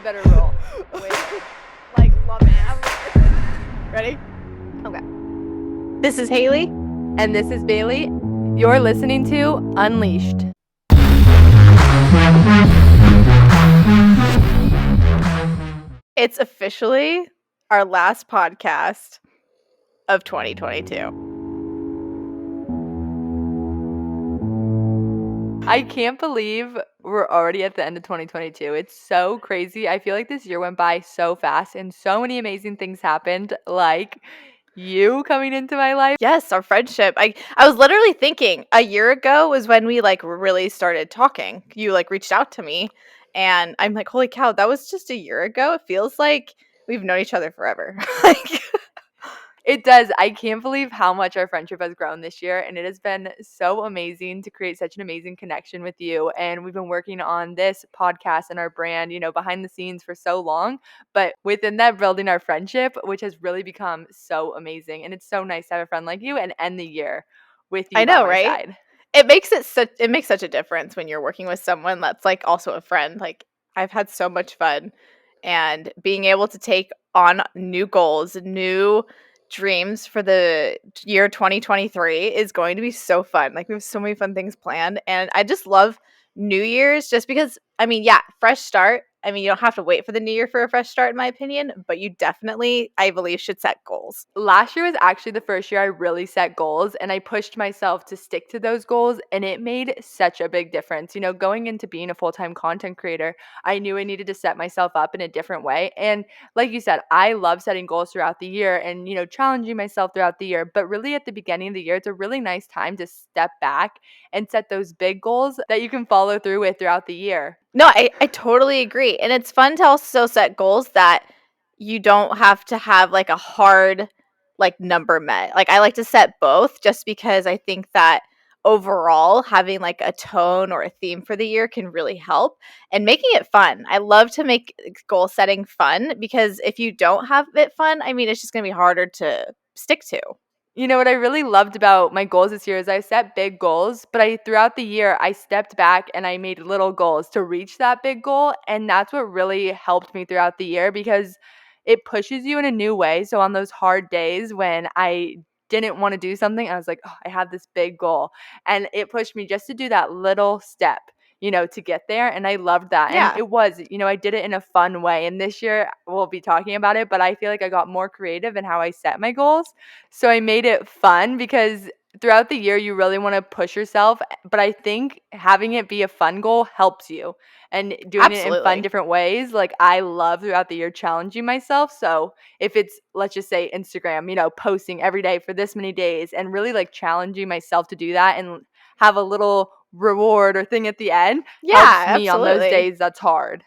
better roll. Way better. Like, love it. Ready? Okay. This is Haley. And this is Bailey. You're listening to Unleashed. It's officially our last podcast of 2022. I can't believe we're already at the end of 2022. It's so crazy. I feel like this year went by so fast and so many amazing things happened, like you coming into my life. Yes, our friendship. I was literally thinking a year ago was when we really started talking. You reached out to me and I'm like, holy cow, that was just a year ago. It feels like we've known each other forever. It does. I can't believe how much our friendship has grown this year, and it has been so amazing to create such an amazing connection with you. And we've been working on this podcast and our brand, behind the scenes for so long, but within that, building our friendship, which has really become so amazing. And it's so nice to have a friend like you and end the year with you I by know, my right? side. It makes such a difference when you're working with someone that's also a friend. Like, I've had so much fun, and being able to take on new goals, new dreams for the year 2023 is going to be so fun. Like, we have so many fun things planned, and I just love New Year's just because, fresh start. You don't have to wait for the new year for a fresh start, in my opinion, but you definitely, I believe, should set goals. Last year was actually the first year I really set goals, and I pushed myself to stick to those goals, and it made such a big difference. Going into being a full-time content creator, I knew I needed to set myself up in a different way. And like you said, I love setting goals throughout the year and, challenging myself throughout the year. But really at the beginning of the year, it's a really nice time to step back and set those big goals that you can follow through with throughout the year. No, I totally agree. And it's fun to also set goals that you don't have to have a hard number met. I like to set both just because I think that overall having a tone or a theme for the year can really help, and making it fun. I love to make goal setting fun, because if you don't have it fun, it's just going to be harder to stick to. What I really loved about my goals this year is I set big goals, but throughout the year, I stepped back and I made little goals to reach that big goal. And that's what really helped me throughout the year, because it pushes you in a new way. So on those hard days when I didn't want to do something, I was like, oh, I have this big goal. And it pushed me just to do that little step, to get there. And I loved that. Yeah. And it was, I did it in a fun way. And this year we'll be talking about it, but I feel like I got more creative in how I set my goals. So I made it fun, because throughout the year you really want to push yourself, but I think having it be a fun goal helps you, and doing it in fun Absolutely. different ways. Like, I love throughout the year challenging myself. So if it's, let's just say, Instagram, posting every day for this many days, and really challenging myself to do that and have a little reward or thing at the end, Yeah, helps me on those absolutely. days that's hard.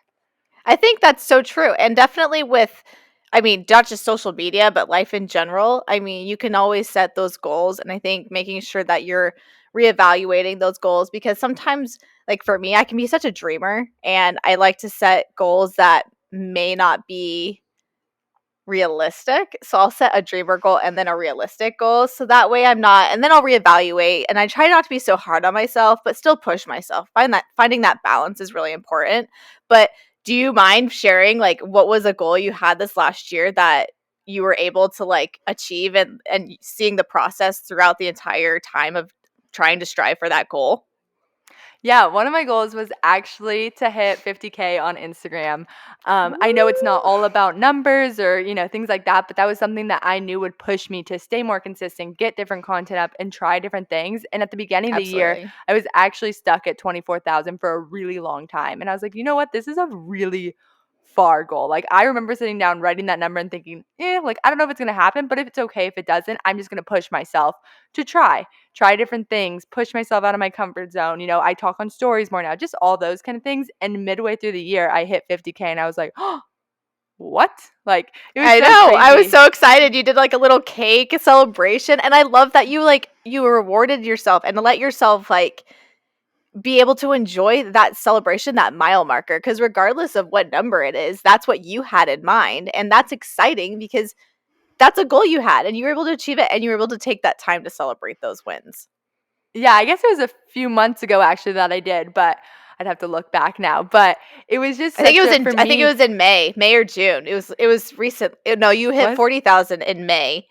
I think that's so true. And definitely with, not just social media, but life in general. You can always set those goals. And I think making sure that you're reevaluating those goals, because sometimes, for me, I can be such a dreamer, and I like to set goals that may not be realistic. So I'll set a dreamer goal and then a realistic goal. So that way I'm not, and then I'll reevaluate, and I try not to be so hard on myself, but still push myself. Finding that balance is really important. But do you mind sharing what was a goal you had this last year that you were able to achieve, and seeing the process throughout the entire time of trying to strive for that goal? Yeah, one of my goals was actually to hit 50K on Instagram. I know it's not all about numbers or, things like that, but that was something that I knew would push me to stay more consistent, get different content up, and try different things. And at the beginning of the year, Absolutely. I was actually stuck at 24,000 for a really long time. And I was like, you know what? This is a really far goal. I remember sitting down, writing that number and thinking, I don't know if it's going to happen, but if it's okay if it doesn't, I'm just going to push myself to try different things, push myself out of my comfort zone. I talk on stories more now, just all those kind of things. And midway through the year, I hit 50K and I was like, oh, what? It was I so know. crazy. I was so excited. You did a little cake celebration, and I love that you rewarded yourself and let yourself be able to enjoy that celebration, that mile marker, because regardless of what number it is, that's what you had in mind, and that's exciting because that's a goal you had, and you were able to achieve it, and you were able to take that time to celebrate those wins. Yeah, I guess it was a few months ago actually that I did, but I'd have to look back now, but it was just I think it such was a in for I think it me was in May or June. It was recent. No, you hit was 40,000 in May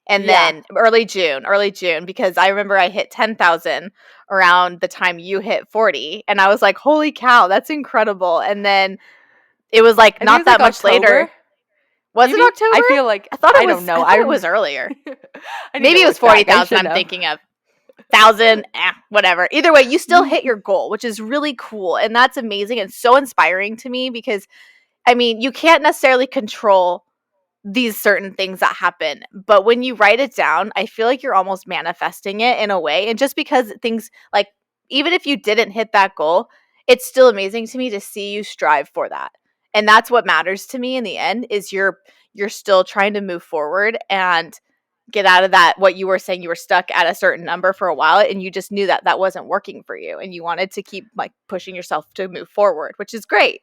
and yeah. then early June because I remember I hit 10,000 around the time you hit 40 and I was like, "Holy cow, that's incredible." And then it was like I think it not was like that much October, later. Was it maybe? I October? feel like I don't know. I thought it was earlier. I need Maybe to it was look back. I 40,000 should I'm know. thinking of. 1,000, whatever. Either way, you still hit your goal, which is really cool and that's amazing and so inspiring to me because I mean, you can't necessarily control these certain things that happen, but when you write it down, I feel like you're almost manifesting it in a way. And just because things like, even if you didn't hit that goal, it's still amazing to me to see you strive for that. And that's what matters to me in the end is you're still trying to move forward and get out of that what you were saying you were stuck at a certain number for a while and you just knew that that wasn't working for you and you wanted to keep like pushing yourself to move forward, which is great.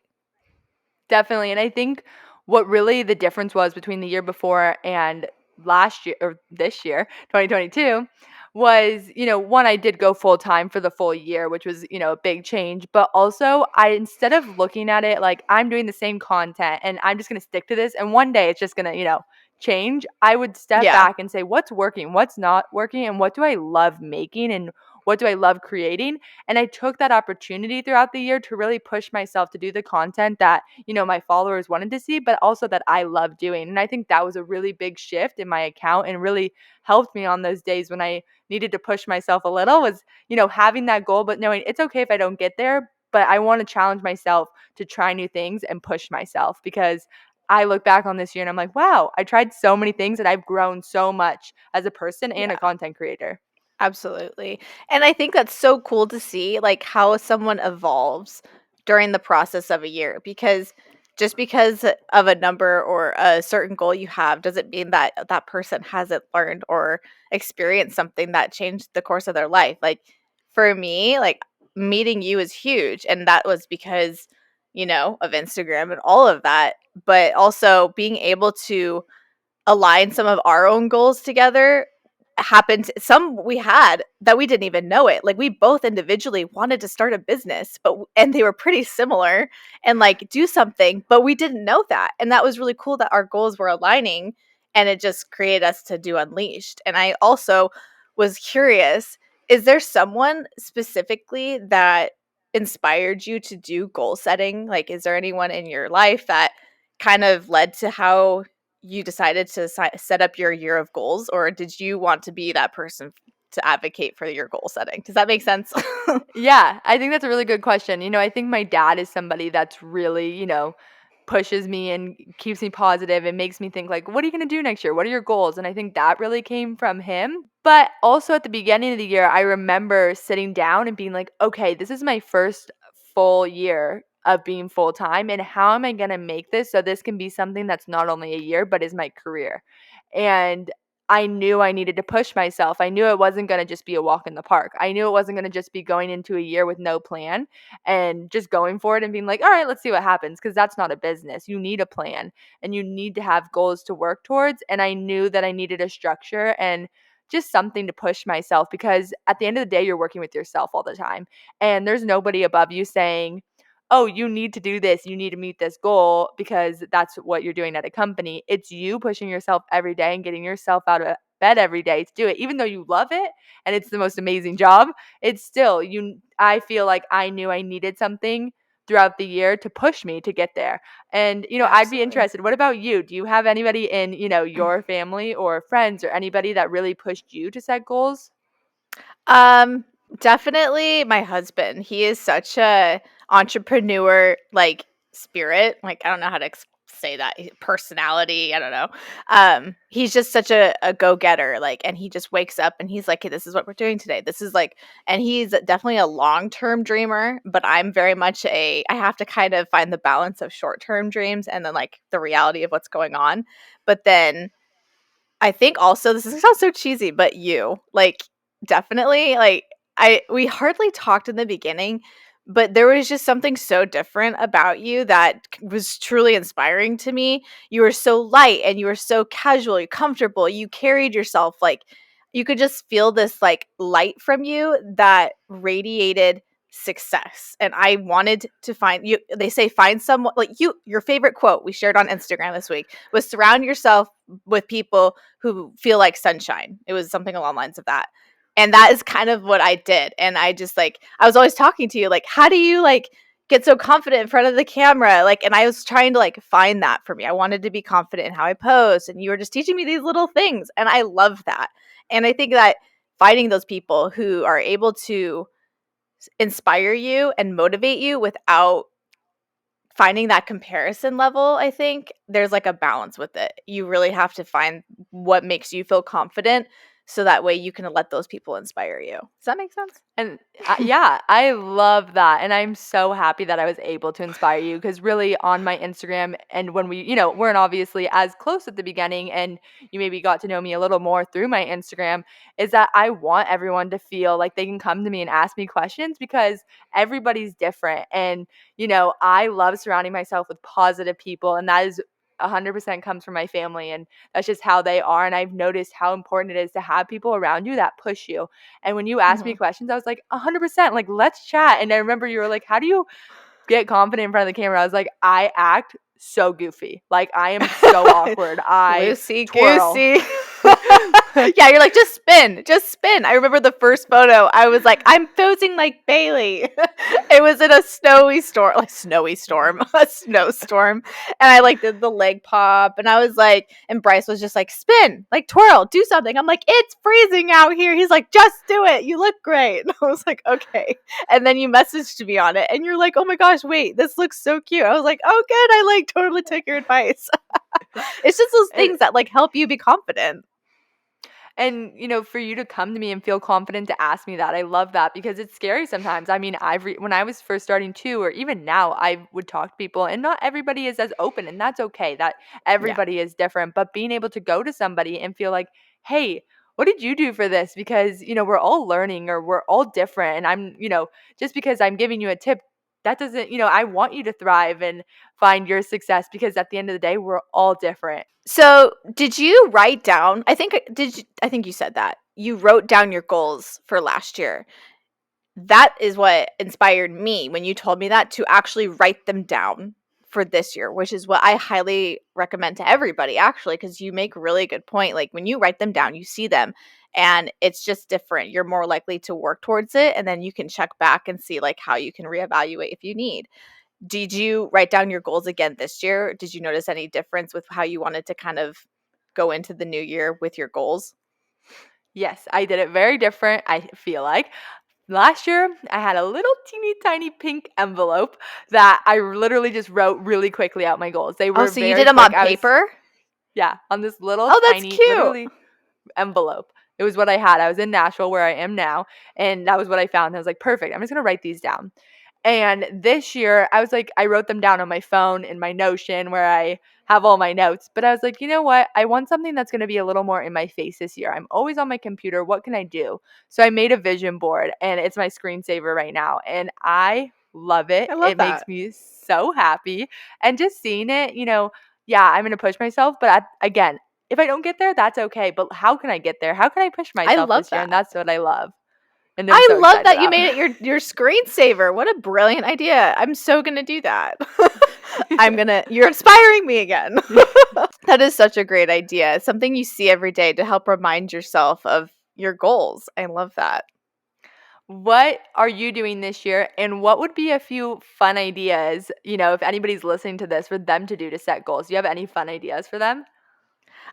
Definitely. And I think what really the difference was between the year before and last year or this year, 2022, was, one, I did go full time for the full year, which was, a big change. But also, instead of looking at it like I'm doing the same content and I'm just going to stick to this and one day it's just going to, change, I would step Yeah. back and say, what's working, what's not working, and what do I love making and what do I love creating? And I took that opportunity throughout the year to really push myself to do the content that my followers wanted to see, but also that I love doing. And I think that was a really big shift in my account and really helped me on those days when I needed to push myself a little was, having that goal, but knowing it's okay if I don't get there, but I want to challenge myself to try new things and push myself because I look back on this year and I'm like, wow, I tried so many things and I've grown so much as a person and a Yeah. content creator. Absolutely. And I think that's so cool to see like how someone evolves during the process of a year because just because of a number or a certain goal you have doesn't mean that that person hasn't learned or experienced something that changed the course of their life. Like for me, like meeting you is huge and that was because, of Instagram and all of that, but also being able to align some of our own goals together happened some we had that we didn't even know it like we both individually wanted to start a business and they were pretty similar and like do something but we didn't know that and that was really cool that our goals were aligning and it just created us to do Unleashed. And I also was curious, is there someone specifically that inspired you to do goal setting? Like is there anyone in your life that kind of led to how you decided to set up your year of goals, or did you want to be that person to advocate for your goal setting? Does that make sense? Yeah, I think that's a really good question. I think my dad is somebody that's really, pushes me and keeps me positive and makes me think like, what are you going to do next year? What are your goals? And I think that really came from him. But also at the beginning of the year, I remember sitting down and being like, okay, this is my first full year of being full time. And how am I going to make this so this can be something that's not only a year, but is my career? And I knew I needed to push myself. I knew it wasn't going to just be a walk in the park. I knew it wasn't going to just be going into a year with no plan and just going for it and being like, all right, let's see what happens. Because that's not a business. You need a plan and you need to have goals to work towards. And I knew that I needed a structure and just something to push myself because at the end of the day, you're working with yourself all the time. And there's nobody above you saying, oh, you need to do this, you need to meet this goal because that's what you're doing at a company. It's you pushing yourself every day and getting yourself out of bed every day to do it. Even though you love it and it's the most amazing job, it's still I feel like I knew I needed something throughout the year to push me to get there. And I'd be Absolutely. interested. What about you? Do you have anybody in, your family or friends or anybody that really pushed you to set goals? Um, Definitely my husband. He is such a entrepreneur like spirit. Like I don't know how to say that personality. I don't know. He's just such a go getter. Like, and he just wakes up and he's like, "Hey, this is what we're doing today. This is like," and he's definitely a long term dreamer. But I'm very much I have to kind of find the balance of short term dreams and then like the reality of what's going on. But then I think also this sounds so cheesy, but you, like, definitely, like, we hardly talked in the beginning, but there was just something so different about you that was truly inspiring to me. You were so light and you were so casual, you comfortable, you carried yourself like you could just feel this like light from you that radiated success. And I wanted to find you. They say find someone like your favorite quote we shared on Instagram this week was surround yourself with people who feel like sunshine. It was something along the lines of that. And that is kind of what I did. And I just like, I was always talking to you, like, how do you like get so confident in front of the camera? Like, and I was trying to like find that for me. I wanted to be confident in how I pose. And you were just teaching me these little things. And I love that. And I think that finding those people who are able to inspire you and motivate you without finding that comparison level, I think there's like a balance with it. You really have to find what makes you feel confident so that way you can let those people inspire you. Does that make sense? And yeah, I love that. And I'm so happy that I was able to inspire you because really on my Instagram and when we, weren't obviously as close at the beginning and you maybe got to know me a little more through my Instagram, is that I want everyone to feel like they can come to me and ask me questions because everybody's different. And, I love surrounding myself with positive people. And that is 100% comes from my family. And that's just how they are. And I've noticed how important it is to have people around you that push you. And when you asked me questions, I was like, 100%, like, let's chat. And I remember you were like, how do you get confident in front of the camera? I was like, I act so goofy. Like, I am so awkward. I Loosey twirl. goosey. Yeah, you're like, just spin, just spin. I remember the first photo. I was like, I'm posing like Bailey. It was in a snowy storm, a snowstorm, and I like did the leg pop, and I was like, and Bryce was just like, spin, like twirl, do something. I'm like, it's freezing out here. He's like, just do it. You look great. And I was like, okay. And then you messaged me on it, and you're like, oh my gosh, wait, this looks so cute. I was like, oh good, I like totally took your advice. It's just those things that like help you be confident. And, for you to come to me and feel confident to ask me that, I love that because it's scary sometimes. I mean, when I was first starting too, or even now, I would talk to people and not everybody is as open and that's okay. That everybody is different, but being able to go to somebody and feel like, hey, what did you do for this? Because, we're all learning or we're all different. And I'm, just because I'm giving you a tip, that doesn't, I want you to thrive and find your success because at the end of the day, we're all different. So, did you write down? I think you said that. You wrote down your goals for last year. That is what inspired me when you told me that to actually write them down for this year, which is what I highly recommend to everybody actually because you make a really good point. Like when you write them down, you see them and it's just different. You're more likely to work towards it and then you can check back and see like how you can reevaluate if you need. Did you write down your goals again this year? Did you notice any difference with how you wanted to kind of go into the new year with your goals? Yes, I did it very different, I feel like. Last year, I had a little teeny tiny pink envelope that I literally just wrote really quickly out my goals. They were So you very did them quick. on paper? Yeah, on this little Oh, that's tiny, cute. literally envelope. It was what I had. I was in Nashville where I am now, and that was what I found. I was like, perfect. I'm just going to write these down. And this year, I was like, I wrote them down on my phone in my Notion where I have all my notes. But I was like, you know what? I want something that's going to be a little more in my face this year. I'm always on my computer. What can I do? So I made a vision board, and it's my screensaver right now. And I love it. I love It makes that. me so happy. And just seeing it, yeah, I'm going to push myself. But again, if I don't get there, that's okay. But how can I get there? How can I push I myself love this year? And that. that's what I love. And I'm I so love excited that you about. made it your screensaver. What a brilliant idea. I'm so going to do that. You're inspiring me again. That is such a great idea. It's something you see every day to help remind yourself of your goals. I love that. What are you doing this year? And what would be a few fun ideas, if anybody's listening to this, for them to do to set goals? Do you have any fun ideas for them?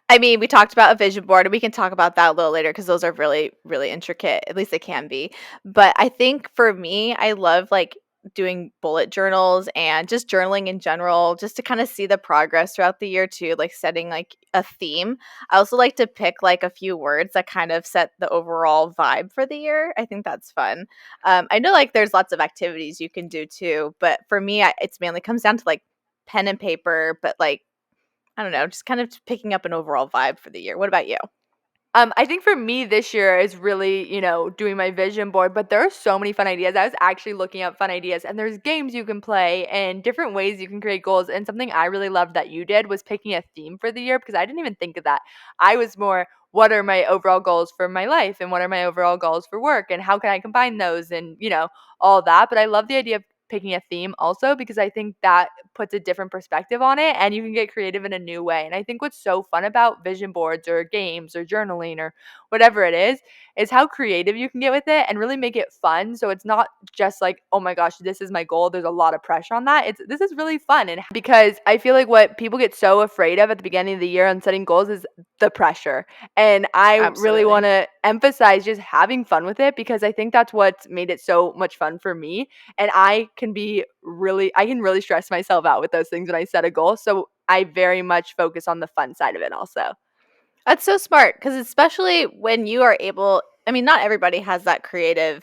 I mean, we talked about a vision board, and we can talk about that a little later because those are really, really intricate. At least they can be. But I think for me, I love like doing bullet journals and just journaling in general, just to kind of see the progress throughout the year too, like setting like a theme. I also like to pick like a few words that kind of set the overall vibe for the year. I think that's fun. I know like there's lots of activities you can do too, but for me, it's mainly comes down to like pen and paper, but like I don't know, just kind of picking up an overall vibe for the year. What about you? I think for me this year is really, doing my vision board, but there are so many fun ideas. I was actually looking up fun ideas and there's games you can play and different ways you can create goals. And something I really loved that you did was picking a theme for the year because I didn't even think of that. I was more, what are my overall goals for my life and what are my overall goals for work and how can I combine those and, all that. But I love the idea of picking a theme also because I think that puts a different perspective on it and you can get creative in a new way. And I think what's so fun about vision boards or games or journaling or whatever it is how creative you can get with it and really make it fun. So it's not just like, oh my gosh, this is my goal. There's a lot of pressure on that. This is really fun. And because I feel like what people get so afraid of at the beginning of the year on setting goals is the pressure. And I really want Absolutely. to emphasize just having fun with it because I think that's what's made it so much fun for me. And I can really stress myself out with those things when I set a goal. So I very much focus on the fun side of it also. That's so smart because especially when you are able, I mean, not everybody has that creative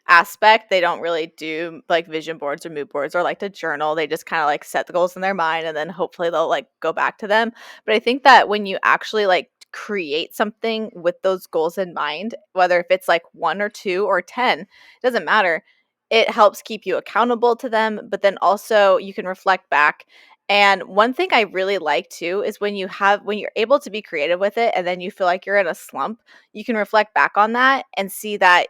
aspect. They don't really do like vision boards or mood boards or like to journal. They just kind of like set the goals in their mind and then hopefully they'll like go back to them. But I think that when you actually like create something with those goals in mind, whether if it's like 1 or 2 or 10, it doesn't matter. It helps keep you accountable to them, but then also you can reflect back. And one thing I really like too is when you're able to be creative with it and then you feel like you're in a slump, you can reflect back on that and see that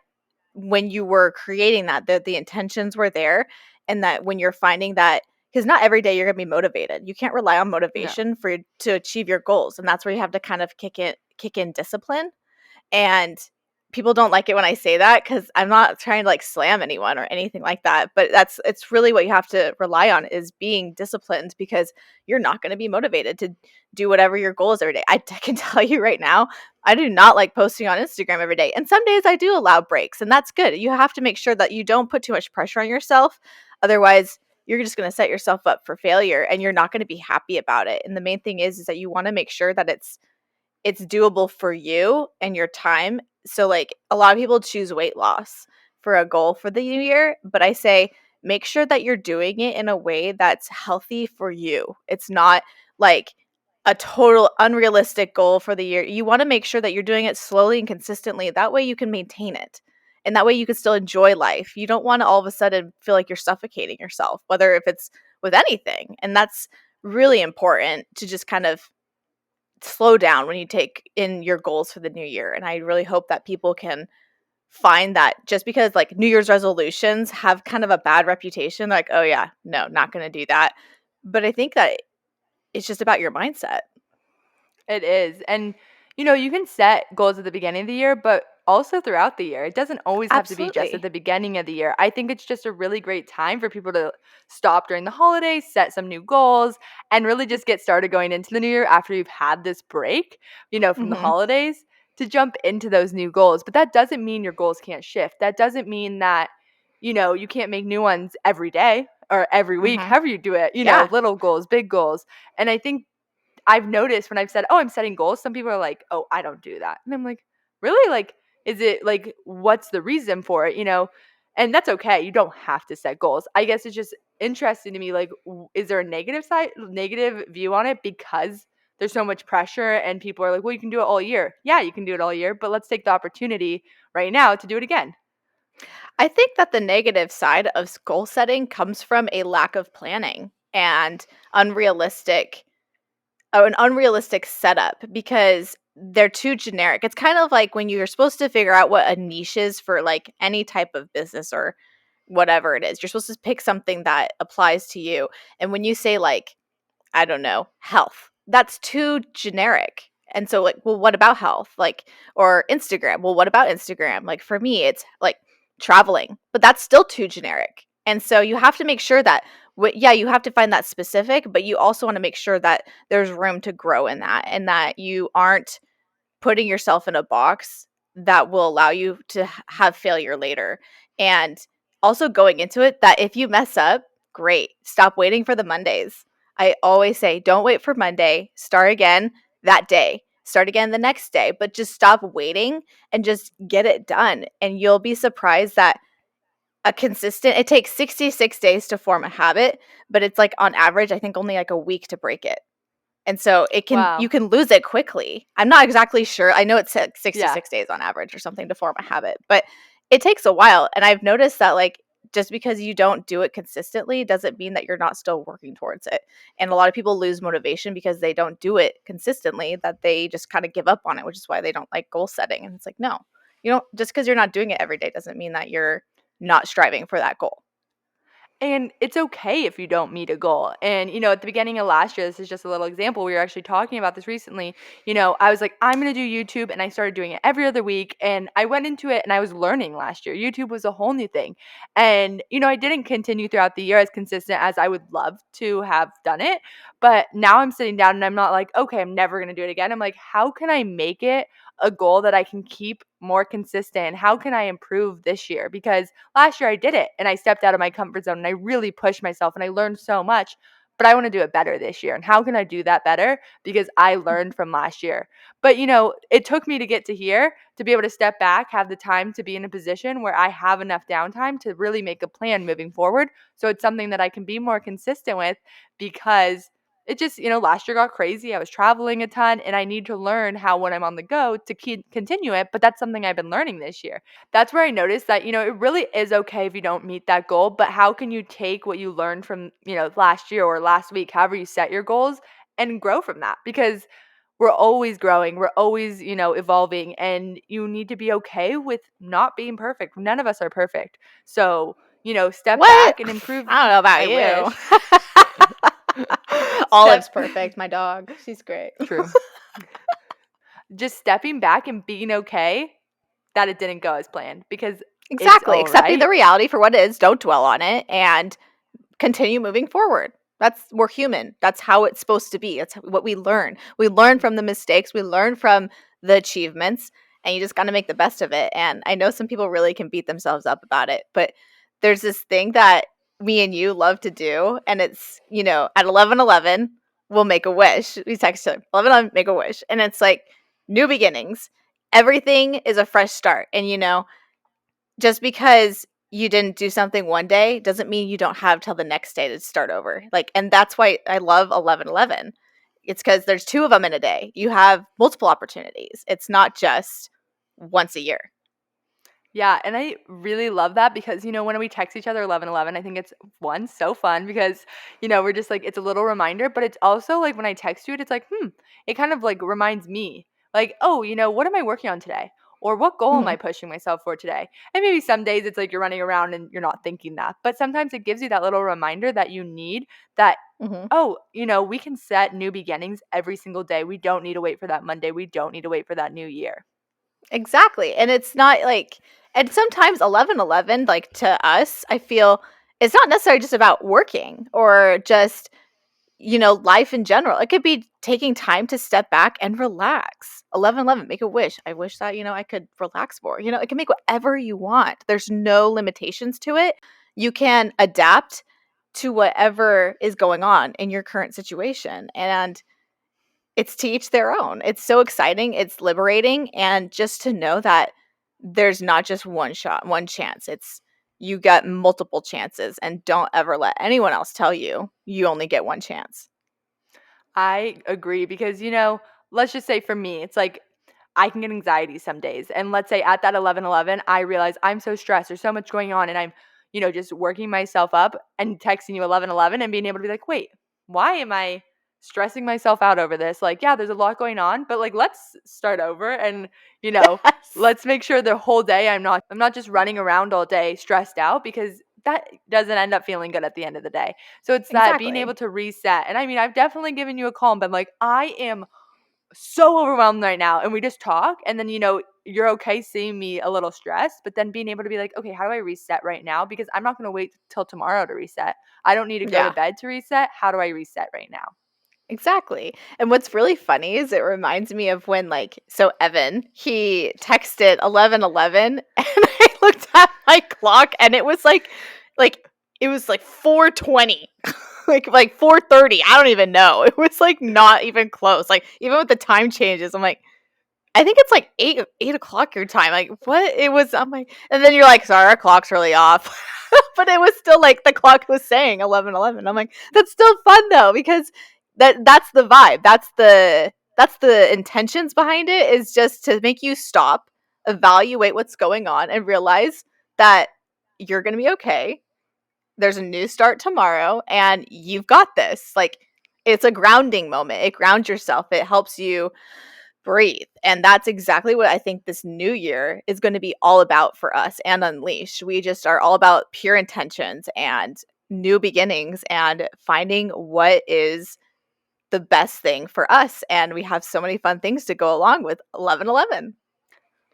when you were creating that, the intentions were there, and that when you're finding that, because not every day you're going to be motivated. You can't rely on No. motivation to achieve your goals, and that's where you have to kind of kick in discipline. And people don't like it when I say that because I'm not trying to like slam anyone or anything like that. But it's really what you have to rely on is being disciplined because you're not going to be motivated to do whatever your goal is every day. I can tell you right now, I do not like posting on Instagram every day. And some days I do allow breaks, and that's good. You have to make sure that you don't put too much pressure on yourself. Otherwise, you're just going to set yourself up for failure and you're not going to be happy about it. And the main thing is that you want to make sure that it's doable for you and your time. So like a lot of people choose weight loss for a goal for the new year, but I say make sure that you're doing it in a way that's healthy for you. It's not like a total unrealistic goal for the year. You want to make sure that you're doing it slowly and consistently. That way you can maintain it. And that way you can still enjoy life. You don't want to all of a sudden feel like you're suffocating yourself, whether if it's with anything. And that's really important to just kind of slow down when you take in your goals for the new year. And I really hope that people can find that just because like New Year's resolutions have kind of a bad reputation, like, oh yeah, no, not going to do that. But I think that it's just about your mindset. It is. And, you can set goals at the beginning of the year, but also throughout the year. It doesn't always have to be just at Absolutely. the beginning of the year. I think it's just a really great time for people to stop during the holidays, set some new goals, and really just get started going into the new year after you've had this break, from the Hmm. holidays to jump into those new goals. But that doesn't mean your goals can't shift. That doesn't mean that, you can't make new ones every day or every week, Hmm. however you do it, Yeah. little goals, big goals. And I think I've noticed when I've said, "Oh, I'm setting goals," some people are like, "Oh, I don't do that." And I'm like, "Really? Like, is it like what's the reason for it, And that's okay. You don't have to set goals. I guess it's just interesting to me like is there a negative view on it because there's so much pressure and people are like, "Well, you can do it all year." Yeah, you can do it all year, but let's take the opportunity right now to do it again. I think that the negative side of goal setting comes from a lack of planning and unrealistic an unrealistic setup because they're too generic. It's kind of like when you're supposed to figure out what a niche is for like any type of business or whatever it is. You're supposed to pick something that applies to you. And when you say like, I don't know, health, that's too generic. And so like, well, what about health? Like or Instagram. Well, what about Instagram? Like for me, it's like traveling, but that's still too generic. And so you have to make sure that yeah, you have to find that specific, but you also want to make sure that there's room to grow in that and that you aren't putting yourself in a box that will allow you to have failure later. And also going into it that if you mess up, great. Stop waiting for the Mondays. I always say, don't wait for Monday. Start again that day. Start again the next day, but just stop waiting and just get it done. And you'll be surprised that it takes 66 days to form a habit, but it's like on average, I think only like a week to break it. And so you Wow. can lose it quickly. I'm not exactly sure. I know it's Yeah. 66 days on average or something to form a habit, but it takes a while. And I've noticed that like just because you don't do it consistently doesn't mean that you're not still working towards it. And a lot of people lose motivation because they don't do it consistently, that they just kind of give up on it, which is why they don't like goal setting. And it's like, no, you don't, just because you're not doing it every day doesn't mean that you're not striving for that goal. And it's okay if you don't meet a goal. And, at the beginning of last year, this is just a little example. We were actually talking about this recently. I was like, I'm going to do YouTube. And I started doing it every other week. And I went into it and I was learning last year. YouTube was a whole new thing. And, I didn't continue throughout the year as consistent as I would love to have done it. But now I'm sitting down and I'm not like, okay, I'm never going to do it again. I'm like, how can I make it a goal that I can keep more consistent? How can I improve this year? Because last year I did it and I stepped out of my comfort zone and I really pushed myself and I learned so much, but I want to do it better this year. And how can I do that better? Because I learned from last year. But it took me to get to here to be able to step back, have the time to be in a position where I have enough downtime to really make a plan moving forward. So it's something that I can be more consistent with, because it just, last year got crazy. I was traveling a ton and I need to learn how, when I'm on the go, to continue it. But that's something I've been learning this year. That's where I noticed that, it really is okay if you don't meet that goal, but how can you take what you learned from, last year or last week, however you set your goals, and grow from that? Because we're always growing. We're always, evolving, and you need to be okay with not being perfect. None of us are perfect. So, step What? back and improve. I don't know about I you. wish. Olive's Step perfect, my dog. She's great. True. Just stepping back and being okay that it didn't go as planned, because it's Exactly. all Accepting the right. reality for what it is, don't dwell on it, and continue moving forward. We're human. That's how it's supposed to be. That's what we learn. We learn from the mistakes, we learn from the achievements, and you just got to make the best of it. And I know some people really can beat themselves up about it, but there's this thing that me and you love to do, and it's, at 11:11 we'll make a wish. We text each other, 11:11 make a wish, and it's like new beginnings. Everything is a fresh start. And just because you didn't do something one day doesn't mean you don't have till the next day to start over. Like, and that's why I love 11:11. It's because there's two of them in a day. You have multiple opportunities. It's not just once a year. Yeah, and I really love that because, when we text each other 11:11, I think it's one so fun because, we're just like, it's a little reminder, but it's also like when I text you it's like, it kind of like reminds me, like, oh, what am I working on today? Or what goal am I Mhm. pushing myself for today? And maybe some days it's like you're running around and you're not thinking that. But sometimes it gives you that little reminder that you need, that, Mhm. oh, we can set new beginnings every single day. We don't need to wait for that Monday. We don't need to wait for that new year. Exactly. And it's not like, and sometimes 11:11, like to us, I feel it's not necessarily just about working or just, life in general. It could be taking time to step back and relax. 11:11, make a wish. I wish that, I could relax more. It can make whatever you want. There's no limitations to it. You can adapt to whatever is going on in your current situation. And it's to each their own. It's so exciting, it's liberating, and just to know that there's not just one shot, one chance. It's you got multiple chances, and don't ever let anyone else tell you you only get one chance. I agree because, let's just say for me, it's like I can get anxiety some days. And let's say at that 11:11, I realize I'm so stressed. There's so much going on and I'm, just working myself up and texting you 11:11 and being able to be like, "Wait, why am I stressing myself out over this? Like, yeah, there's a lot going on, but like let's start over and, you know, Yes. let's make sure the whole day I'm not just running around all day stressed out, because that doesn't end up feeling good at the end of the day. So it's that being Exactly. able to reset. And I mean, I've definitely given you a call and been like, I am so overwhelmed right now. And we just talk. And then, you're okay seeing me a little stressed, but then being able to be like, okay, how do I reset right now? Because I'm not going to wait till tomorrow to reset. I don't need to go to Yeah. bed to reset. How do I reset right now? Exactly. And what's really funny is it reminds me of when, like, so Evan, he texted 11:11 and I looked at my clock and it was like it was like 4:20. Like 4:30. I don't even know. It was like not even close. Like even with the time changes, I'm like, I think it's like 8 o'clock your time. Like what? It was, I'm like, and then you're like, sorry, our clock's really off. But it was still like the clock was saying 11:11. I'm like, that's still fun though, because that's the vibe. That's the intentions behind it, is just to make you stop, evaluate what's going on, and realize that you're going to be okay. There's a new start tomorrow and you've got this. Like, it's a grounding moment. It grounds yourself. It helps you breathe. And that's exactly what I think this new year is going to be all about for us and Unleash. We just are all about pure intentions and new beginnings and finding what is the best thing for us. And we have so many fun things to go along with 11/11.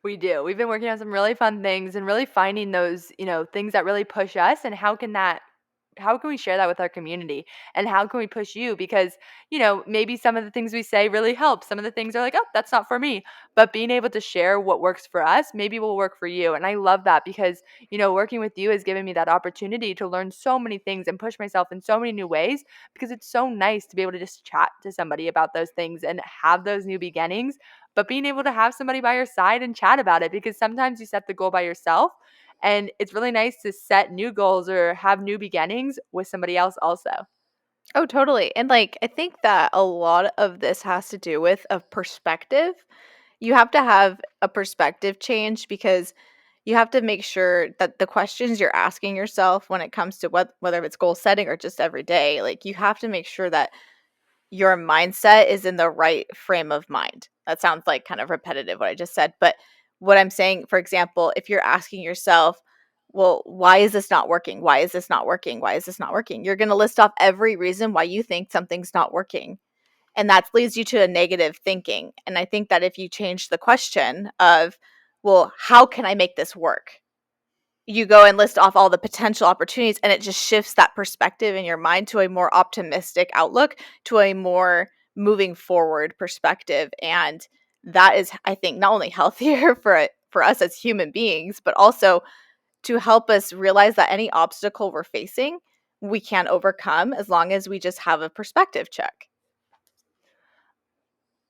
We do. We've been working on some really fun things and really finding those, things that really push us, and how can we share that with our community, and how can we push you, because maybe some of the things we say really help, some of the things are like, oh, that's not for me, but being able to share what works for us maybe will work for you. And I love that, because working with you has given me that opportunity to learn so many things and push myself in so many new ways, because it's so nice to be able to just chat to somebody about those things and have those new beginnings, but being able to have somebody by your side and chat about it, because sometimes you set the goal by yourself, and it's really nice to set new goals or have new beginnings with somebody else also. Oh, totally. And like, I think that a lot of this has to do with a perspective. You have to have a perspective change because you have to make sure that the questions you're asking yourself when it comes to whether it's goal setting or just every day, like you have to make sure that your mindset is in the right frame of mind. That sounds like kind of repetitive what I just said, but what I'm saying, for example, if you're asking yourself, well, why is this not working? Why is this not working? Why is this not working? You're going to list off every reason why you think something's not working. And that leads you to a negative thinking. And I think that if you change the question of, well, how can I make this work? You go and list off all the potential opportunities, and it just shifts that perspective in your mind to a more optimistic outlook, to a more moving forward perspective. And that is, I think, not only healthier for us as human beings, but also to help us realize that any obstacle we're facing, we can overcome as long as we just have a perspective check.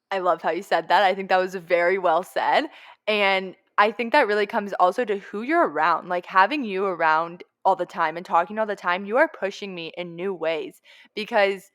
I love how you said that. I think that was very well said. And I think that really comes also to who you're around. Like, having you around all the time and talking all the time, you are pushing me in new ways, because,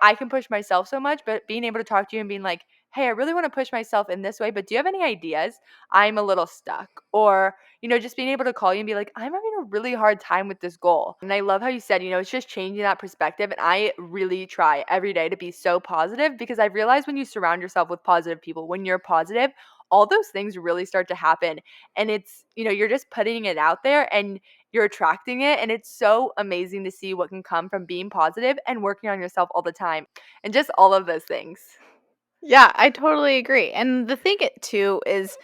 I can push myself so much, but being able to talk to you and being like, hey, I really want to push myself in this way, but do you have any ideas? I'm a little stuck. Or, just being able to call you and be like, I'm having a really hard time with this goal. And I love how you said, it's just changing that perspective. And I really try every day to be so positive, because I've realized when you surround yourself with positive people, when you're positive, all those things really start to happen. And it's, you're just putting it out there and you're attracting it. And it's so amazing to see what can come from being positive and working on yourself all the time, and just all of those things. Yeah, I totally agree. And the thing too is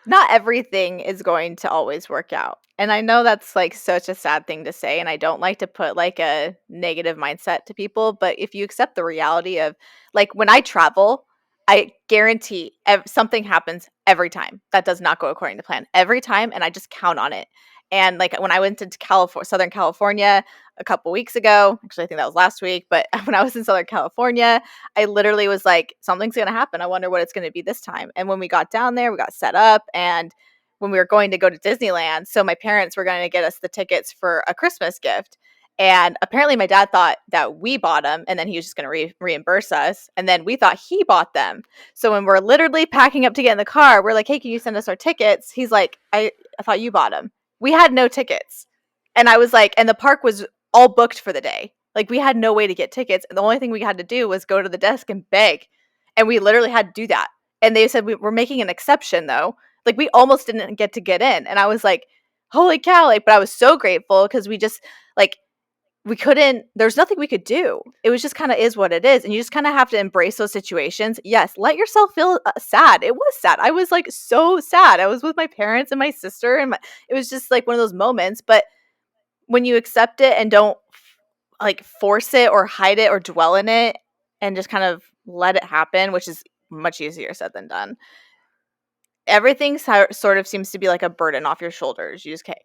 not everything is going to always work out. And I know that's like such a sad thing to say, and I don't like to put like a negative mindset to people, but if you accept the reality of like when I travel, I guarantee something happens every time that does not go according to plan every time, and I just count on it. And like when I went into Southern California a couple weeks ago, actually I think that was last week, but when I was in Southern California, I literally was like, something's going to happen. I wonder what it's going to be this time. And when we got down there, we got set up. And when we were going to go to Disneyland, so my parents were going to get us the tickets for a Christmas gift. And apparently my dad thought that we bought them and then he was just going to reimburse us. And then we thought he bought them. So when we're literally packing up to get in the car, we're like, hey, can you send us our tickets? He's like, I thought you bought them. We had no tickets. And I was like, and the park was all booked for the day. Like we had no way to get tickets. And the only thing we had to do was go to the desk and beg. And we literally had to do that. And they said, we're making an exception though. Like we almost didn't get to get in. And I was like, holy cow. Like, but I was so grateful because we just like, we couldn't, there's nothing we could do. It was just kind of is what it is. And you just kind of have to embrace those situations. Yes. Let yourself feel sad. It was sad. I was like so sad. I was with my parents and my sister and it was just like one of those moments. But when you accept it and don't like force it or hide it or dwell in it and just kind of let it happen, which is much easier said than done. Everything sort of seems to be like a burden off your shoulders. You just, okay,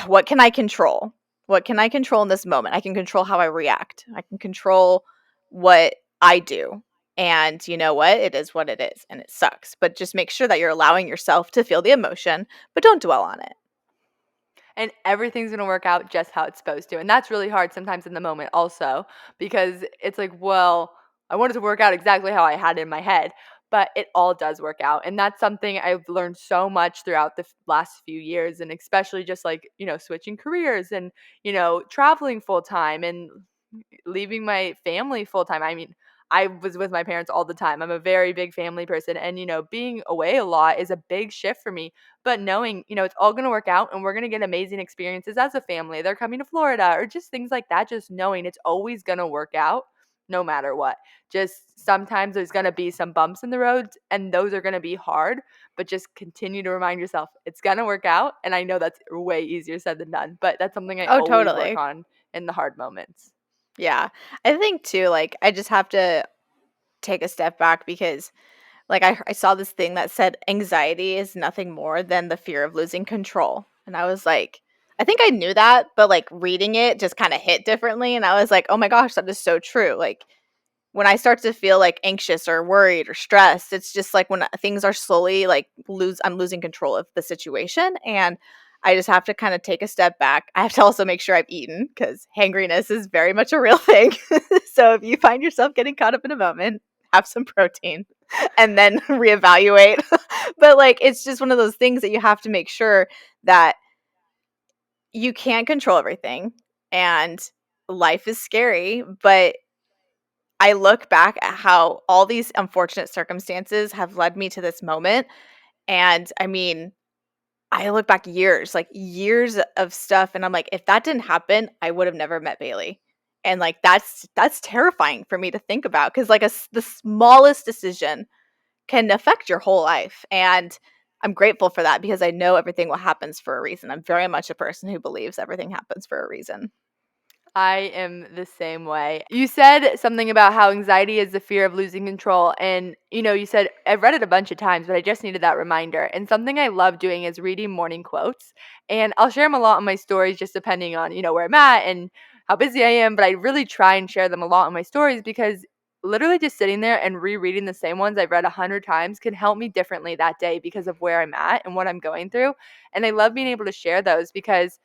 what can I control? What can I control in this moment? I can control how I react. I can control what I do. And you know what? It is what it is and it sucks. But just make sure that you're allowing yourself to feel the emotion, but don't dwell on it. And everything's going to work out just how it's supposed to. And that's really hard sometimes in the moment also, because it's like, well, I want it to work out exactly how I had it in my head. but it all does work out. And that's something I've learned so much throughout the last few years, and especially just like, switching careers and, traveling full time and leaving my family full time. I mean, I was with my parents all the time. I'm a very big family person, and being away a lot is a big shift for me. But knowing, it's all going to work out and we're going to get amazing experiences as a family. They're coming to Florida or just things like that, just knowing it's always going to work out no matter what. Just sometimes there's going to be some bumps in the roads and those are going to be hard, but just continue to remind yourself it's going to work out. And I know that's way easier said than done, but that's something I Oh, always work totally. on in the hard moments. Yeah. I think too, like, I just have to take a step back because, like, I saw this thing that said anxiety is nothing more than the fear of losing control. And I was like, I think I knew that, but like reading it just kind of hit differently. And I was like, oh my gosh, that is so true. Like, when I start to feel like anxious or worried or stressed, it's just like when things are slowly like I'm losing control of the situation. And I just have to kind of take a step back. I have to also make sure I've eaten because hangriness is very much a real thing. So if you find yourself getting caught up in a moment, have some protein and then reevaluate. But like, it's just one of those things that you have to make sure that you can't control everything and life is scary, but I look back at how all these unfortunate circumstances have led me to this moment, and I mean, I look back years, like, years of stuff, and I'm like, "If that didn't happen, I would have never met Bailey." And, like, that's terrifying for me to think about because, like, the smallest decision can affect your whole life, and I'm grateful for that because I know everything will happens for a reason. I'm very much a person who believes everything happens for a reason. I am the same way. You said something about how anxiety is the fear of losing control. And, you said, I've read it a bunch of times, but I just needed that reminder. And something I love doing is reading morning quotes. And I'll share them a lot in my stories, just depending on, where I'm at and how busy I am. But I really try and share them a lot in my stories because literally just sitting there and rereading the same ones I've read 100 times can help me differently that day because of where I'm at and what I'm going through. And I love being able to share those because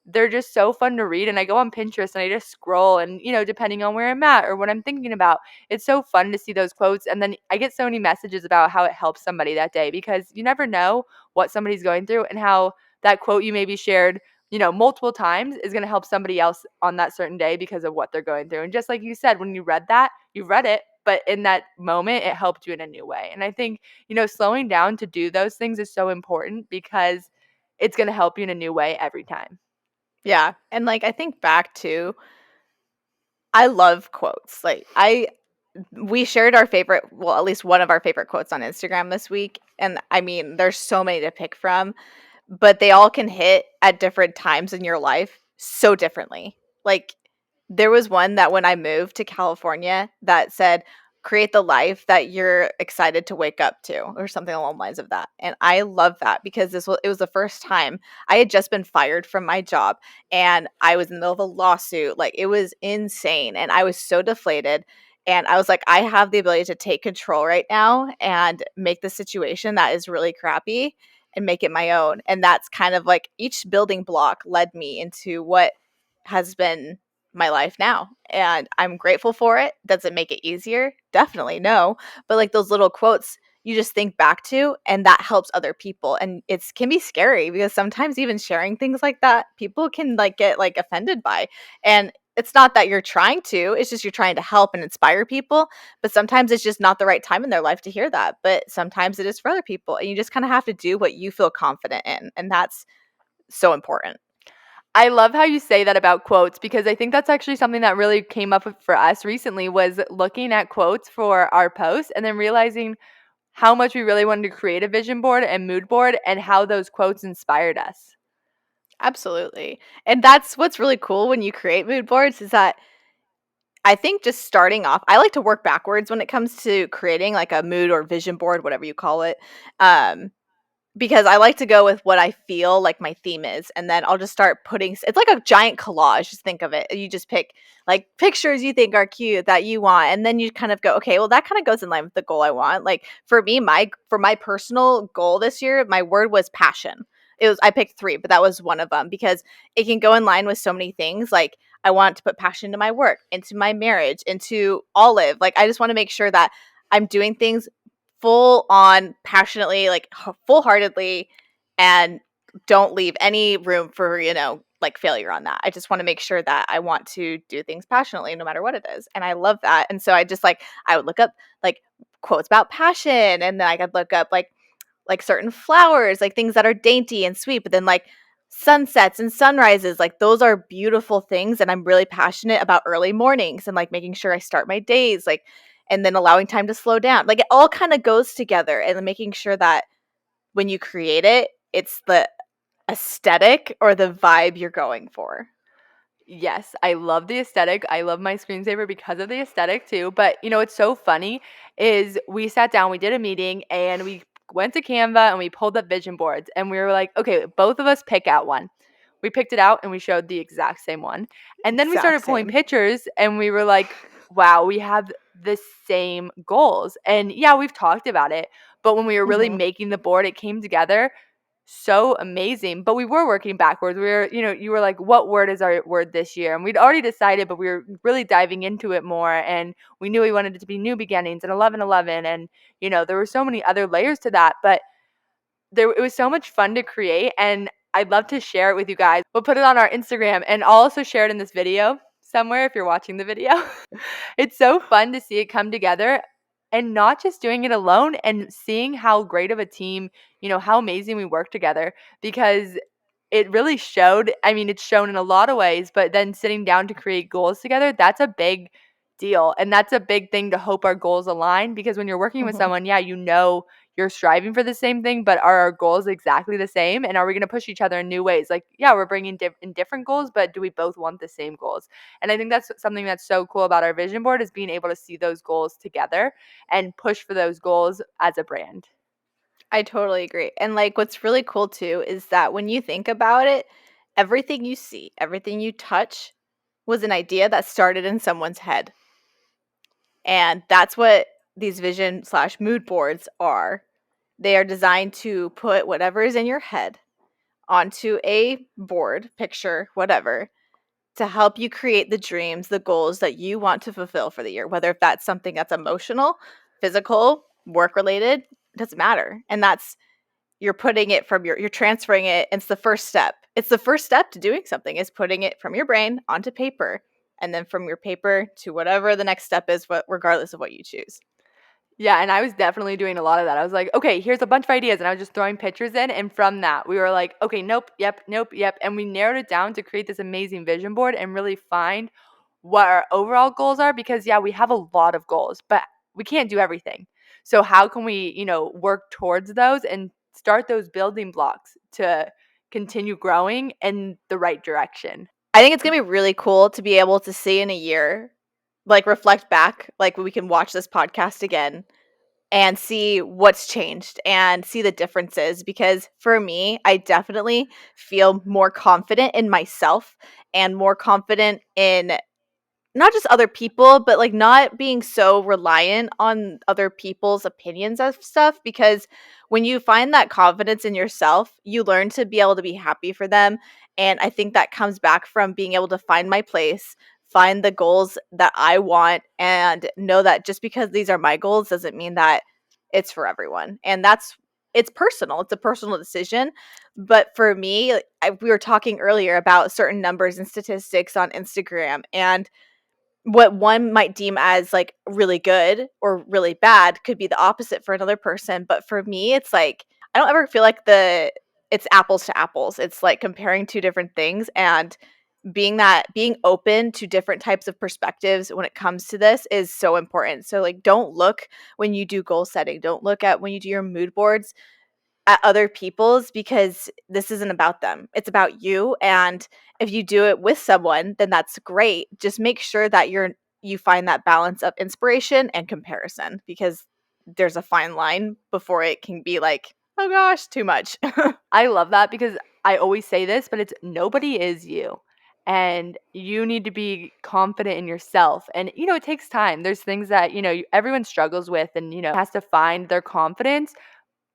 they're just so fun to read, and I go on Pinterest and I just scroll and, depending on where I'm at or what I'm thinking about, it's so fun to see those quotes, and then I get so many messages about how it helps somebody that day because you never know what somebody's going through and how that quote you maybe shared, multiple times is going to help somebody else on that certain day because of what they're going through. And just like you said, when you read that, you read it, but in that moment it helped you in a new way. And I think, slowing down to do those things is so important because it's going to help you in a new way every time. Yeah, and, like, I think back to I love quotes, like, I we shared our favorite well, at least one of our favorite quotes on Instagram this week, and, I mean, there's so many to pick from, but they all can hit at different times in your life so differently. Like, there was one that when I moved to California that said, "Create the life that you're excited to wake up to," or something along the lines of that, and I love that because it was the first time I had just been fired from my job, and I was in the middle of a lawsuit, like, it was insane, and I was so deflated, and I was like, "I have the ability to take control right now and make the situation that is really crappy and make it my own," and that's kind of like each building block led me into what has been my life now, and I'm grateful for it. Does it make it easier? Definitely no, but, like, those little quotes you just think back to, and that helps other people, and it's can be scary because sometimes even sharing things like that, people can, like, get, like, offended by, and it's not that you're trying to, it's just you're trying to help and inspire people, but sometimes it's just not the right time in their life to hear that, but sometimes it is for other people, and you just kinda have to do what you feel confident in, and that's so important. I love how you say that about quotes because I think that's actually something that really came up for us recently was looking at quotes for our posts and then realizing how much we really wanted to create a vision board and mood board and how those quotes inspired us. Absolutely. And that's what's really cool when you create mood boards is that I think just starting off, I like to work backwards when it comes to creating like a mood or vision board, whatever you call it. Um, because I like to go with what I feel like my theme is, and then I'll just start putting it's like a giant collage, just think of it. You just pick, like, pictures you think are cute that you want, and then you kind of go, "Okay, well, that kinda goes in line with the goal I want." Like, for me, for my personal goal this year, my word was passion. I picked 3, but that was one of them because it can go in line with so many things, like, I want to put passion into my work, into my marriage, into Olive, like, I just wanna make sure that I'm doing things full on passionately, like full heartedly, and don't leave any room for, like failure on that. I just want to make sure that I want to do things passionately no matter what it is. And I love that. And so I just like, I would look up like quotes about passion, and then I could look up like certain flowers, like things that are dainty and sweet, but then like sunsets and sunrises, like those are beautiful things. And I'm really passionate about early mornings and like making sure I start my days, like, and then allowing time to slow down. Like it all kind of goes together, and then making sure that when you create it, it's the aesthetic or the vibe you're going for. Yes, I love the aesthetic. I love my screensaver because of the aesthetic too. But what's so funny is we sat down, we did a meeting, and we went to Canva and we pulled up vision boards, and we were like, okay, both of us pick out one. We picked it out and we showed the exact same one. And then we Exact started pulling same. pictures and we were like, wow, we have the same goals. And yeah, we've talked about it, but when we were really Hmm. making the board, it came together so amazing. But we were working backwards. We were, you were like, what word is our word this year? And we'd already decided, but we were really diving into it more. And we knew we wanted it to be new beginnings and 11/11. And, there were so many other layers to that. But it was so much fun to create. And I'd love to share it with you guys. We'll put it on our Instagram, and I'll also share it in this video somewhere if you're watching the video. It's so fun to see it come together, and not just doing it alone, and seeing how great of a team, how amazing we work together, because it really showed. I mean, it's shown in a lot of ways, but then sitting down to create goals together, that's a big deal. And that's a big thing to hope our goals align, because when you're working with Hmm. someone, yeah, you're striving for the same thing, but are our goals exactly the same? And are we going to push each other in new ways? Like, yeah, we're bringing in different goals, but do we both want the same goals? And I think that's something that's so cool about our vision board, is being able to see those goals together and push for those goals as a brand. I totally agree. And like what's really cool too is that when you think about it, everything you see, everything you touch was an idea that started in someone's head. And that's what these vision slash mood boards are. They are designed to put whatever is in your head onto a board, picture, whatever, to help you create the dreams, the goals that you want to fulfill for the year, whether if that's something that's emotional, physical, work related, doesn't matter. And that's you're putting it from you're transferring it. It's the first step. It's the first step to doing something, is putting it from your brain onto paper, and then from your paper to whatever the next step is, regardless of what you choose. Yeah, and I was definitely doing a lot of that. I was like, okay, here's a bunch of ideas. And I was just throwing pictures in. And from that, we were like, okay, nope, yep, nope, yep. And we narrowed it down to create this amazing vision board and really find what our overall goals are. Because, yeah, we have a lot of goals, but we can't do everything. So, how can we, work towards those and start those building blocks to continue growing in the right direction? I think it's gonna be really cool to be able to see in a year, like reflect back, like we can watch this podcast again and see what's changed and see the differences. Because for me, I definitely feel more confident in myself and more confident in not just other people, but like not being so reliant on other people's opinions of stuff. Because when you find that confidence in yourself, you learn to be able to be happy for them. And I think that comes back from being able to find my place, find the goals that I want, and know that just because these are my goals doesn't mean that it's for everyone. And it's personal. It's a personal decision. But for me, we were talking earlier about certain numbers and statistics on Instagram, and what one might deem as like really good or really bad could be the opposite for another person. But for me, it's like I don't ever feel like it's apples to apples. It's like comparing two different things, and being open to different types of perspectives when it comes to this is so important. So like don't look when you do goal setting, don't look at when you do your mood boards at other people's, because this isn't about them. It's about you. And if you do it with someone, then that's great. Just make sure that you find that balance of inspiration and comparison, because there's a fine line before it can be like, oh gosh, too much. I love that, because I always say this, but it's nobody is you. And you need to be confident in yourself. And, it takes time. There's things that, everyone struggles with and, has to find their confidence,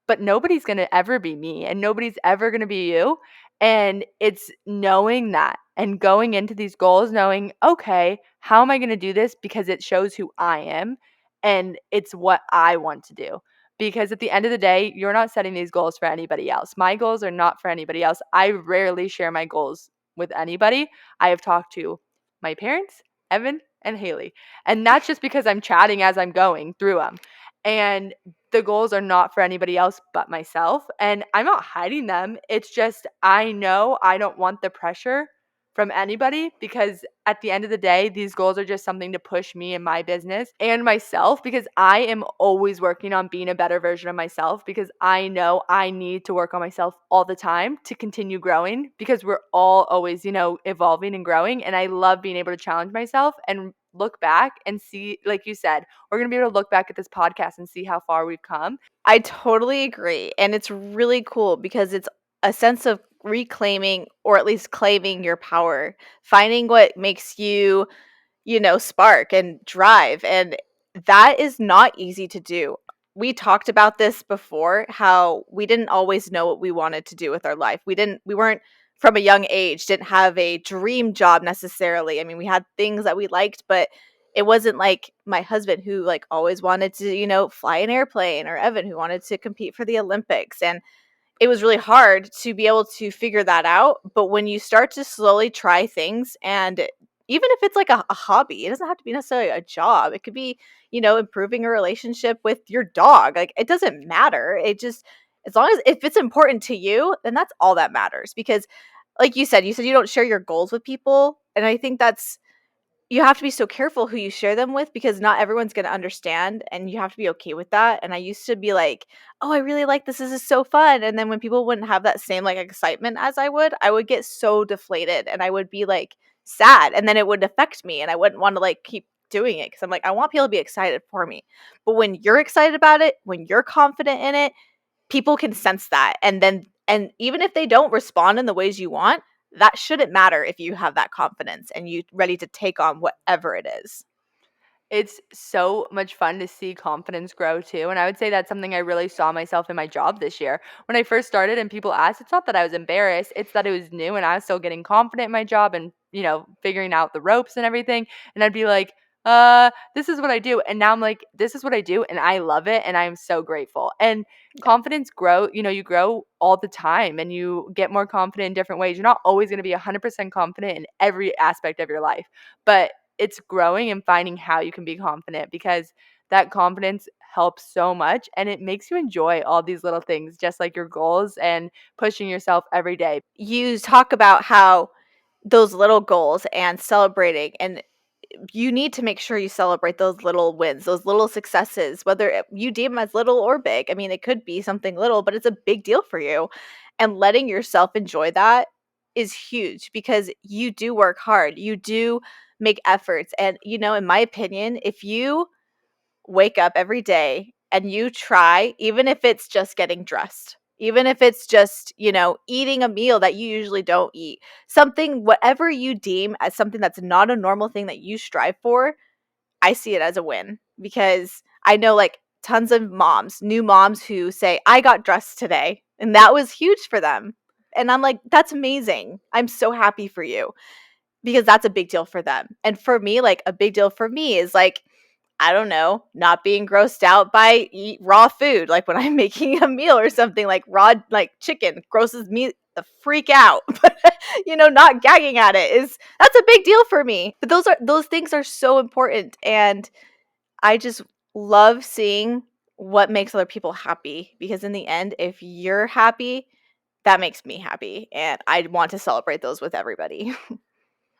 but nobody's going to ever be me and nobody's ever going to be you. And it's knowing that and going into these goals, knowing, okay, how am I going to do this? Because it shows who I am and it's what I want to do. because at the end of the day, you're not setting these goals for anybody else. My goals are not for anybody else. I rarely share my goals with anybody. I have talked to my parents, Evan, and Haley. And that's just because I'm chatting as I'm going through them. And the goals are not for anybody else but myself. And I'm not hiding them. It's just I know I don't want the pressure from anybody, because at the end of the day, these goals are just something to push me in my business and myself, because I am always working on being a better version of myself, because I know I need to work on myself all the time to continue growing, because we're all always, evolving and growing. And I love being able to challenge myself and look back and see, like you said, we're going to be able to look back at this podcast and see how far we've come. I totally agree. And it's really cool because it's a sense of reclaiming, or at least claiming your power, finding what makes you, spark and drive. And that is not easy to do. We talked about this before, how we didn't always know what we wanted to do with our life. We weren't from a young age, didn't have a dream job necessarily. I mean, we had things that we liked, but it wasn't like my husband who like always wanted to, fly an airplane, or Evan who wanted to compete for the Olympics. And it was really hard to be able to figure that out. But when you start to slowly try things, and even if it's like a hobby, it doesn't have to be necessarily a job. It could be, improving a relationship with your dog. Like, it doesn't matter. It just, as long as if it's important to you, then that's all that matters. Because like you said you don't share your goals with people. And I think that's, you have to be so careful who you share them with, because not everyone's going to understand, and you have to be okay with that. And I used to be like, "Oh, I really like this. This is so fun." And then when people wouldn't have that same like excitement as I would get so deflated, and I would be like sad, and then it would affect me, and I wouldn't want to like keep doing it, because I'm like, I want people to be excited for me. But when you're excited about it, when you're confident in it, people can sense that. And even if they don't respond in the ways you want, that shouldn't matter if you have that confidence and you ready to take on whatever it is. It's so much fun to see confidence grow too. And I would say that's something I really saw myself in my job this year. When I first started and people asked, it's not that I was embarrassed, it's that it was new and I was still getting confident in my job and, figuring out the ropes and everything. And I'd be like, this is what I do. And now I'm like, this is what I do. And I love it. And I'm so grateful. And confidence grow, you grow all the time and you get more confident in different ways. You're not always going to be 100% confident in every aspect of your life, but it's growing and finding how you can be confident, because that confidence helps so much and it makes you enjoy all these little things, just like your goals and pushing yourself every day. You talk about how those little goals and celebrating, and you need to make sure you celebrate those little wins, those little successes, whether you deem them as little or big. I mean, it could be something little, but it's a big deal for you. And letting yourself enjoy that is huge, because you do work hard. You do make efforts. And, in my opinion, if you wake up every day and you try, even if it's just getting dressed, even if it's just, eating a meal that you usually don't eat, something, whatever you deem as something that's not a normal thing that you strive for, I see it as a win. Because I know like tons of moms, new moms who say, I got dressed today. And that was huge for them. And I'm like, that's amazing. I'm so happy for you, because that's a big deal for them. And for me, like a big deal for me is like, I don't know, not being grossed out by raw food. Like when I'm making a meal or something, like raw, like chicken grosses me the freak out. But not gagging at it that's a big deal for me. But those things are so important, and I just love seeing what makes other people happy, because in the end, if you're happy, that makes me happy, and I want to celebrate those with everybody.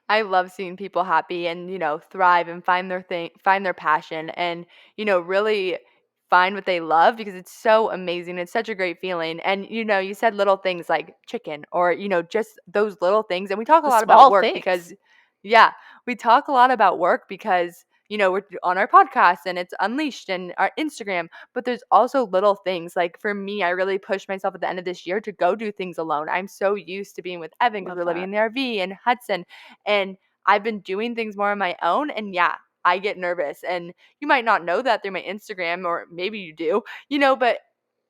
I love seeing people happy and, thrive and find their thing, find their passion and, really find what they love, because it's so amazing. It's such a great feeling. And, you said little things like chicken or, just those little things. And we talk a The lot about small work things. because, yeah, we talk a lot about work because, we're on our podcast and it's Unleashed and our Instagram, but there's also little things. Like for me, I really pushed myself at the end of this year to go do things alone. I'm so used to being with Evan because Love we're living that. in the RV and Hudson, and I've been doing things more on my own. And yeah, I get nervous. And you might not know that through my Instagram, or maybe you do, but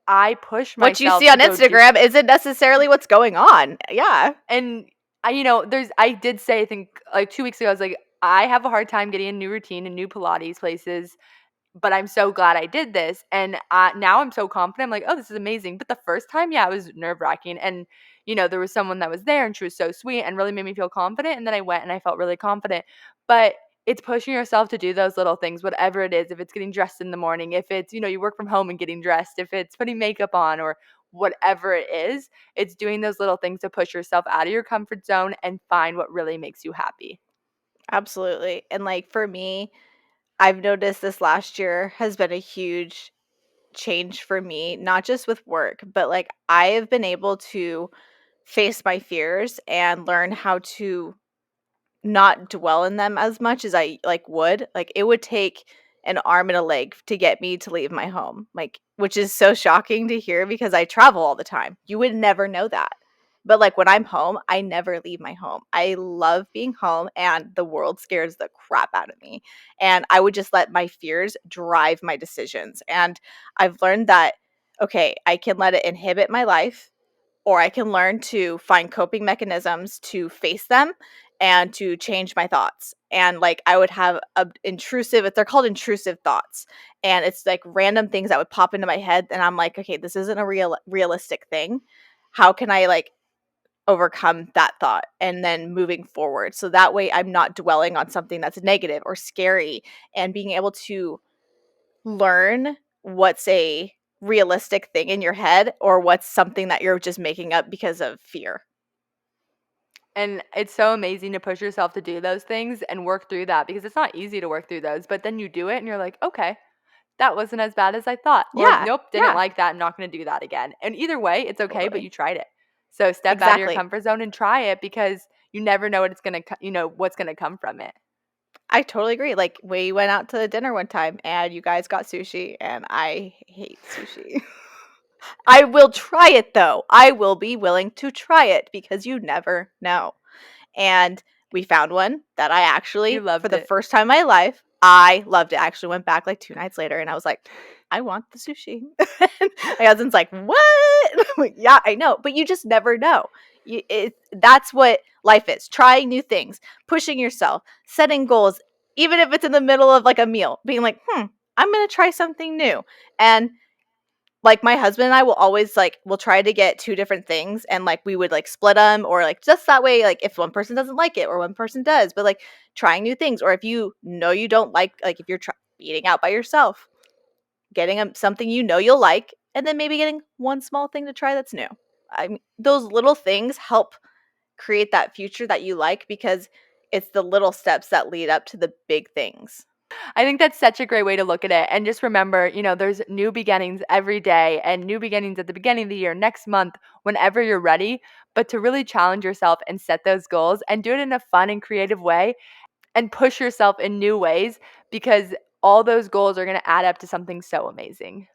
I push What you myself see to on go do. Instagram isn't necessarily what's going on. Yeah. And I did say, I think like 2 weeks ago, I was like, I have a hard time getting a new routine and new Pilates places but I'm so glad I did this. And now I'm so confident. I'm like, oh, this is amazing. But the first time, yeah, it was nerve wracking. And, there was someone that was there and she was so sweet and really made me feel confident. And then I went and I felt really confident. But it's pushing yourself to do those little things, whatever it is. If it's getting dressed in the morning, if it's, you work from home and getting dressed, if it's putting makeup on or whatever it is, it's doing those little things to push yourself out of your comfort zone and find what really makes you happy. Absolutely. And like for me, I've noticed this last year has been a huge change for me, not just with work, but like I have been able to face my fears and learn how to not dwell in them as much as I like would. Like it would take an arm and a leg to get me to leave my home. Like which is so shocking to hear because I travel all the time. You would never know that. But like when I'm home, I never leave my home. I love being home and the world scares the crap out of me. And I would just let my fears drive my decisions. And I've learned that okay, I can let it inhibit my life or I can learn to find coping mechanisms to face them and to change my thoughts. And like I would have they're called intrusive thoughts. And it's like random things that would pop into my head and I'm like, okay, this isn't a realistic thing. How can I like overcome that thought and then moving forward? So that way I'm not dwelling on something that's negative or scary and being able to learn what's a realistic thing in your head or what's something that you're just making up because of fear. And it's so amazing to push yourself to do those things and work through that because it's not easy to work through those, but then you do it and you're like, okay, that wasn't as bad as I thought. Or Yeah. nope, didn't Yeah. like that. I'm not going to do that again. And either way, it's okay, but Totally. you tried it. So step out of your Exactly. comfort zone and try it because you never know what it's going to, what's going to come from it. I totally agree. Like we went out to dinner one time and you guys got sushi and I hate sushi. I will try it though. I will be willing to try it because you never know. And we found one that I You actually, for loved the it. first time in my life, I loved it. I actually went back like 2 nights later and I was like, I want the sushi. My husband's like, what? I'm like, yeah, I know. But you just never know. That's what life is. Trying new things, pushing yourself, setting goals, even if it's in the middle of like a meal, being like, I'm going to try something new. And like my husband and I will always like we'll try to get 2 different things and like we would like split them or like just that way like if one person doesn't like it or one person does, but like trying new things or if you know you don't like if you're eating out by yourself, getting something you know you'll like and then maybe getting one small thing to try that's new. I mean, those little things help create that future that you like because it's the little steps that lead up to the big things. I think that's such a great way to look at it. And just remember, there's new beginnings every day and new beginnings at the beginning of the year, next month, whenever you're ready. But to really challenge yourself and set those goals and do it in a fun and creative way and push yourself in new ways because all those goals are going to add up to something so amazing.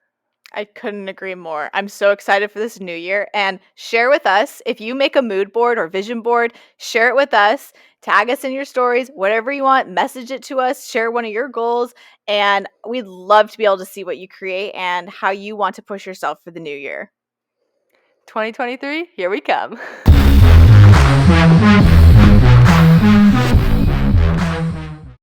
I couldn't agree more. I'm so excited for this new year and share with us if you make a mood board or vision board, share it with us, tag us in your stories, whatever you want, message it to us, share one of your goals, and we'd love to be able to see what you create and how you want to push yourself for the new year. 2023, here we come.